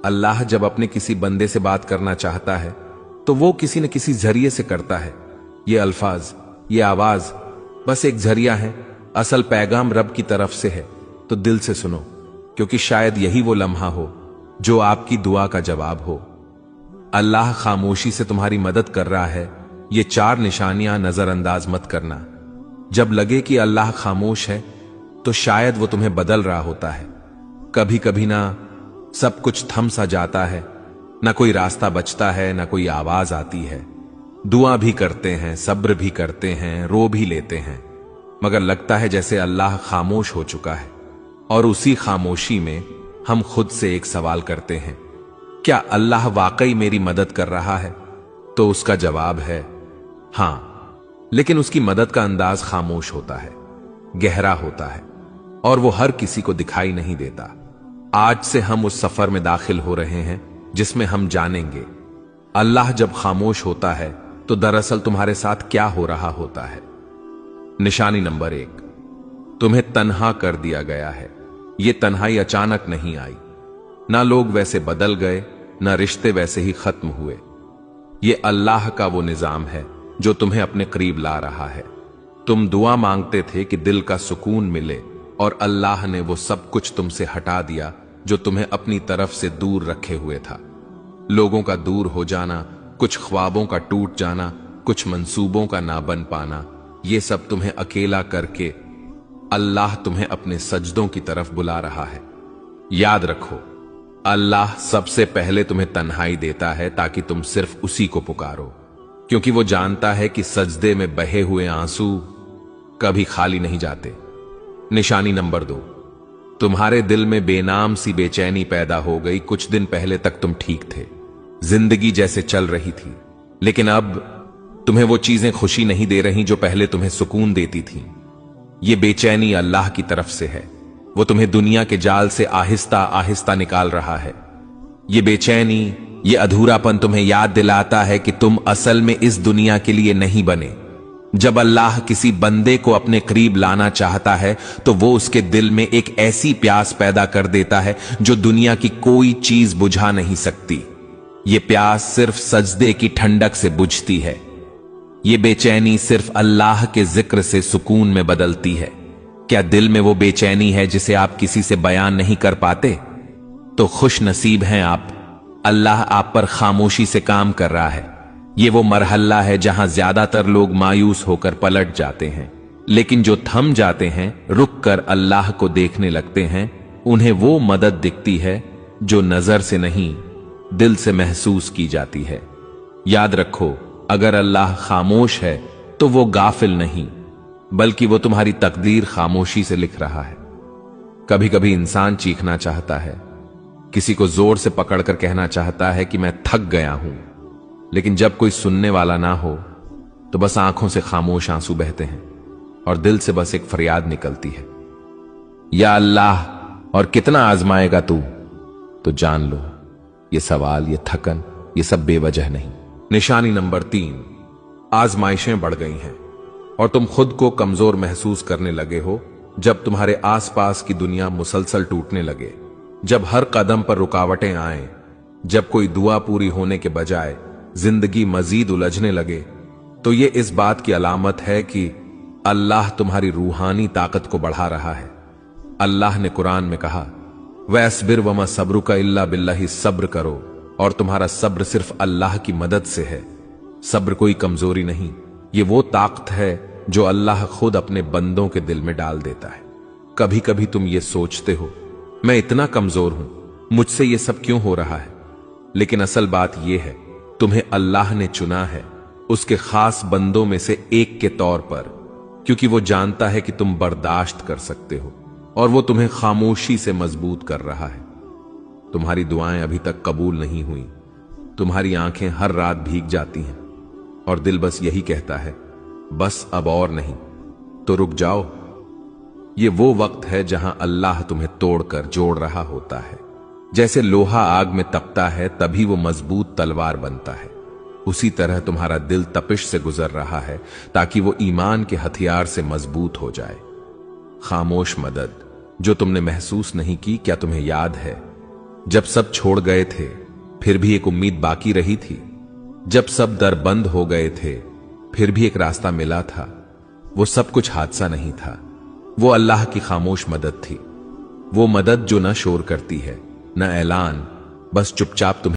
अल्लाह जब अपने किसी बंदे से बात करना चाहता है तो वो किसी न किसी जरिए से करता है। ये अल्फाज, ये आवाज बस एक जरिया है, असल पैगाम रब की तरफ से है। तो दिल से सुनो, क्योंकि शायद यही वो लम्हा हो जो आपकी दुआ का जवाब हो। अल्लाह खामोशी से तुम्हारी मदद कर रहा है, ये 4 निशानियां नजरअंदाज मत करना। जब लगे कि अल्लाह खामोश है तो शायद वो तुम्हें बदल रहा होता है। कभी कभी ना सब कुछ थम सा जाता है, ना कोई रास्ता बचता है, ना कोई आवाज आती है। दुआ भी करते हैं, सब्र भी करते हैं, रो भी लेते हैं, मगर लगता है जैसे अल्लाह खामोश हो चुका है। और उसी खामोशी में हम खुद से एक सवाल करते हैं, क्या अल्लाह वाकई मेरी मदद कर रहा है? तो उसका जवाब है हां, लेकिन उसकी मदद का अंदाज खामोश होता है, गहरा होता है, और वो हर किसी को दिखाई नहीं देता। आज से हम उस सफर में दाखिल हो रहे हैं जिसमें हम जानेंगे अल्लाह जब खामोश होता है तो दरअसल तुम्हारे साथ क्या हो रहा होता है। निशानी नंबर 1, तुम्हें तन्हा कर दिया गया है। यह तन्हाई अचानक नहीं आई, ना लोग वैसे बदल गए, ना रिश्ते वैसे ही खत्म हुए। यह अल्लाह का वो निजाम है जो तुम्हें अपने करीब ला रहा है। तुम दुआ मांगते थे कि दिल का सुकून मिले, और अल्लाह ने वो सब कुछ तुमसे हटा दिया जो तुम्हें अपनी तरफ से दूर रखे हुए था। लोगों का दूर हो जाना, कुछ ख्वाबों का टूट जाना, कुछ मंसूबों का ना बन पाना, ये सब तुम्हें अकेला करके अल्लाह तुम्हें अपने सजदों की तरफ बुला रहा है। याद रखो, अल्लाह सबसे पहले तुम्हें तन्हाई देता है ताकि तुम सिर्फ उसी को पुकारो, क्योंकि वो जानता है कि सजदे में बहे हुए आंसू कभी खाली नहीं जाते। निशानी नंबर 2, तुम्हारे दिल में बेनाम सी बेचैनी पैदा हो गई। कुछ दिन पहले तक तुम ठीक थे, जिंदगी जैसे चल रही थी, लेकिन अब तुम्हें वो चीजें खुशी नहीं दे रही जो पहले तुम्हें सुकून देती थी। ये बेचैनी अल्लाह की तरफ से है, वो तुम्हें दुनिया के जाल से आहिस्ता आहिस्ता निकाल रहा है। ये बेचैनी, ये अधूरापन तुम्हें याद दिलाता है कि तुम असल में इस दुनिया के लिए नहीं बने। जब अल्लाह किसी बंदे को अपने करीब लाना चाहता है तो वो उसके दिल में एक ऐसी प्यास पैदा कर देता है जो दुनिया की कोई चीज बुझा नहीं सकती। ये प्यास सिर्फ सजदे की ठंडक से बुझती है। ये बेचैनी सिर्फ अल्लाह के जिक्र से सुकून में बदलती है। क्या दिल में वो बेचैनी है जिसे आप किसी से बयान नहीं कर पाते? तो खुश नसीब हैं आप, अल्लाह आप पर खामोशी से काम कर रहा है। ये वो मरहला है जहां ज्यादातर लोग मायूस होकर पलट जाते हैं, लेकिन जो थम जाते हैं, रुक कर अल्लाह को देखने लगते हैं, उन्हें वो मदद दिखती है जो नजर से नहीं, दिल से महसूस की जाती है। याद रखो, अगर अल्लाह खामोश है तो वो गाफिल नहीं, बल्कि वो तुम्हारी तकदीर खामोशी से लिख रहा है। कभी कभी इंसान चीखना चाहता है, किसी को जोर से पकड़कर कहना चाहता है कि मैं थक गया हूं, लेकिन जब कोई सुनने वाला ना हो तो बस आंखों से खामोश आंसू बहते हैं और दिल से बस एक फरियाद निकलती है, या अल्लाह, और कितना आजमाएगा तू? तो जान लो, ये सवाल, ये थकन, ये सब बेवजह नहीं। निशानी नंबर 3, आजमाइशें बढ़ गई हैं और तुम खुद को कमजोर महसूस करने लगे हो। जब तुम्हारे आसपास की दुनिया मुसलसल टूटने लगे, जब हर कदम पर रुकावटें आए, जब कोई दुआ पूरी होने के बजाय जिंदगी मजीद उलझने लगे, तो ये इस बात की अलामत है कि अल्लाह तुम्हारी रूहानी ताकत को बढ़ा रहा है। अल्लाह ने कुरान में कहा, वस्बिर वमा सब्रुका इल्ला बिल्लाहि, सब्र करो और तुम्हारा सब्र सिर्फ अल्लाह की मदद से है। सब्र कोई कमजोरी नहीं, ये वो ताकत है जो अल्लाह खुद अपने बंदों के दिल में डाल देता है। कभी कभी तुम ये सोचते हो, मैं इतना कमजोर हूं, मुझसे ये सब क्यों हो रहा है? लेकिन असल बात यह है, तुम्हें अल्लाह ने चुना है उसके खास बंदों में से एक के तौर पर, क्योंकि वो जानता है कि तुम बर्दाश्त कर सकते हो, और वो तुम्हें खामोशी से मजबूत कर रहा है। तुम्हारी दुआएं अभी तक कबूल नहीं हुई, तुम्हारी आंखें हर रात भीग जाती हैं और दिल बस यही कहता है, बस अब और नहीं। तो रुक जाओ, ये वो वक्त है जहां अल्लाह तुम्हें तोड़कर जोड़ रहा होता है। जैसे लोहा आग में तपता है तभी वो मजबूत तलवार बनता है, उसी तरह तुम्हारा दिल तपिश से गुजर रहा है ताकि वो ईमान के हथियार से मजबूत हो जाए। खामोश मदद जो तुमने महसूस नहीं की, क्या तुम्हें याद है जब सब छोड़ गए थे फिर भी एक उम्मीद बाकी रही थी। जब सब दर बंद हो गए थे फिर भी एक रास्ता मिला था। वो सब कुछ हादसा नहीं था, वो अल्लाह की खामोश मदद थी। वो मदद जो न शोर करती है न ऐलान, बस चुपचाप तुम्हें